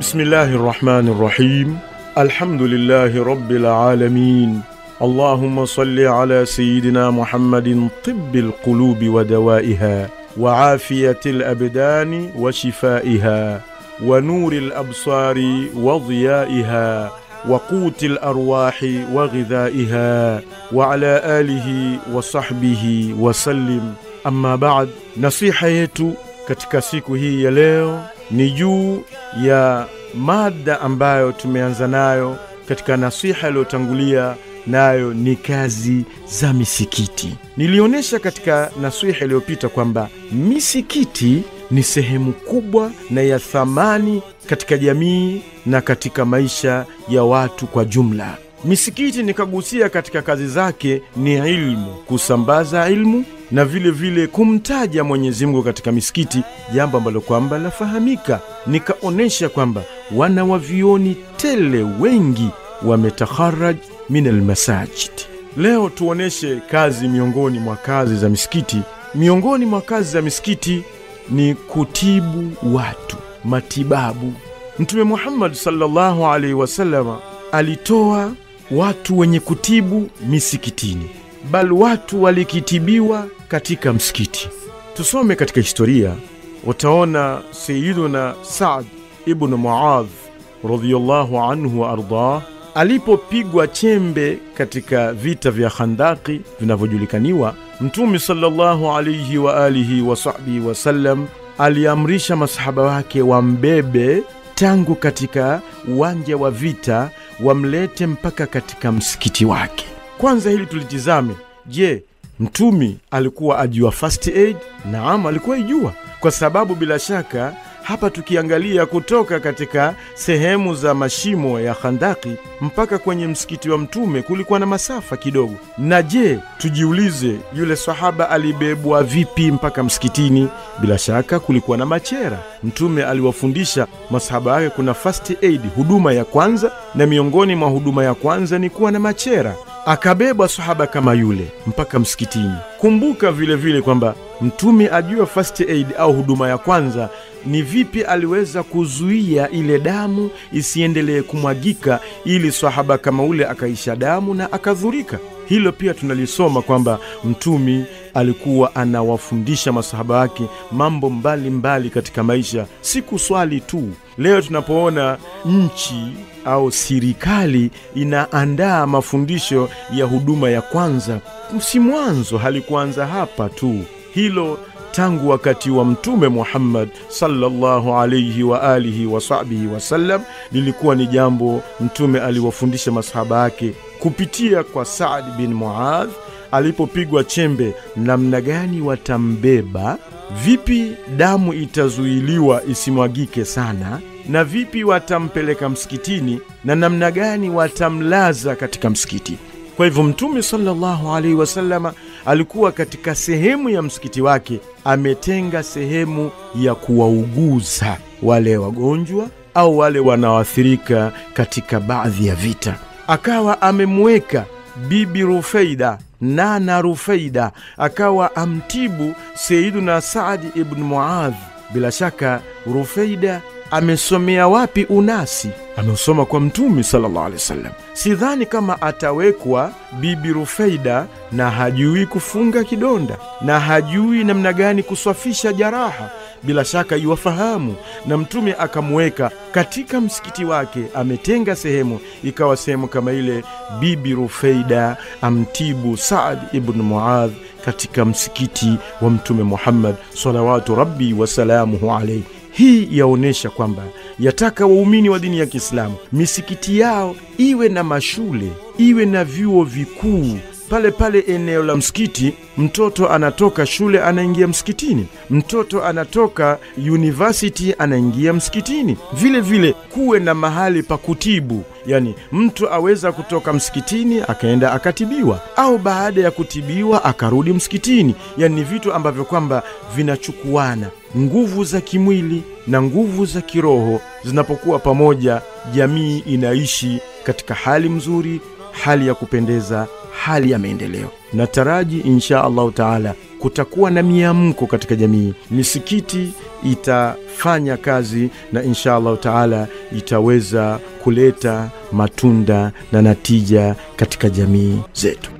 بسم الله الرحمن الرحيم. الحمد لله رب العالمين. اللهم صل على سيدنا محمد طب القلوب ودوائها وعافية الأبدان وشفائها ونور الأبصار وضيائها وقوت الأرواح وغذائها وعلى آله وصحبه وسلم. أما بعد, nasiha yetu katika siku hii ya leo ni juu ya mada ambayo tumeanza nayo katika nasiha iliyotangulia, nayo ni kazi za misikiti. Nilionyesha katika nasiha iliyopita kwamba misikiti ni sehemu kubwa na ya thamani katika jamii na katika maisha ya watu kwa jumla. Misikiti nikagusia katika kazi zake ni ilmu, kusambaza ilmu na vile vile kumtaja Mwenyezi Mungu katika misikiti, jambo ambalo kwamba lafahamika. Nikaonesha kwamba wanawavioni tele wengi wametakharaj min almasajid. Leo tuoneshe kazi miongoni mwa kazi za misikiti. Miongoni mwa kazi za misikiti ni kutibu watu, matibabu. Mtume Muhammad sallallahu alaihi wasallam alitoa watu wenye kutibu misikitini, bali watu walikitibiwa katika msikiti. Tusome katika historia, utaona Sayyiduna Sa'd ibn Muadh radhiyallahu anhu wa ardah alipopigwa chembe katika vita vya Khandaki vinavyojulikaniwa, Mtume sallallahu alayhi wa alihi wa sahbihi wasallam aliamrisha masahaba wake wambebe tangu katika uwanja wa vita wamlete mpaka katika msikiti wake. Kwanza hili tulitizame, je, Mtume alikuwa ajua first aid? Naam, alikuwa ajua, kwa sababu bila shaka hapa tukiangalia kutoka katika sehemu za mashimo ya Khandaki mpaka kwenye msikiti wa Mtume kulikuwa na masafa kidogo. Na je, tujiulize, yule sahaba alibebwa vipi mpaka msikitini? Bila shaka kulikuwa na machera. Mtume aliwafundisha masahaba wake kuna first aid, huduma ya kwanza, na miongoni mwa huduma ya kwanza ni kuwa na machera. Akabeba sahaba kama yule mpaka msikitini. Kumbuka vile vile kwamba Mtume ajua first aid au huduma ya kwanza ni vipi aliweza kuzuia ile damu isiendelee kumwagika, ili sahaba kama ule akaisha damu na akadhurika. Hilo pia tunalisoma kwamba Mtume alikuwa anawafundisha masahaba wake mambo mbali katika maisha, si kuswali tu. Leo tunapoona nchi au serikali inaandaa mafundisho ya huduma ya kwanza, si mwanzo, halikuanza hapa tu. Hilo tangu wakati wa Mtume Muhammad sallallahu alayhi wa alihi wa sahbihi wasallam lilikuwa ni jambo Mtume aliwafundisha masahaba wake kupitia kwa Sa'd bin Muadh. Alipopigwa chembe, namna gani watambeba, vipi damu itazuiliwa isimwagike sana, na vipi watampeleka msikitini, na namna gani watamlaza katika msikiti. Kwa hivyo Mtume sallallahu alaihi wasallam alikuwa katika sehemu ya msikiti wake ametenga sehemu ya kuwauguza wale wagonjwa au wale wanaoathirika katika baadhi ya vita. Akawa amemweka Bibi Rufaida, Nana Rufaida, akawa amtibu Sayyiduna Sa'd ibn Muadh. Bila shaka Rufaida amesomea wapi unasi? Amesoma kwa Mtume sallallahu alaihi wasallam. Sidhani kama atawekwa Bibi Rufaida na hajui kufunga kidonda na hajui namna gani kuswafisha jaraha. Bila shaka yuwafahamu, na Mtume akamweka katika msikiti wake, ametenga sehemu, ikawa sehemu kama ile Bibi Rufaida amtibu Sa'd ibn Muadh katika msikiti wa Mtume Muhammad salawatu rabbi wasalamuhu alayhi. Hii yaonesha kwamba yataka waumini wa dini ya Kiislamu misikiti yao iwe na mashule, iwe na vyuo vikuu. Pale eneo la msikiti, mtoto anatoka shule anaingia msikitini, mtoto anatoka university anaingia msikitini. Vile vile kuwe na mahali pa kutibu, yani mtu aweza kutoka msikitini akaenda akatibiwa, au baada ya kutibiwa akarudi msikitini. Yani vitu ambavyo kwamba vinachukuana, nguvu za kimwili na nguvu za kiroho zinapokuwa pamoja, jamii inaishi katika hali mzuri, hali ya kupendeza, hali ya maendeleo. Nataraji insha Allah taala kutakuwa na miamko katika jamii, misikiti itafanya kazi na inshallah taala itaweza kuleta matunda na natija katika jamii zetu.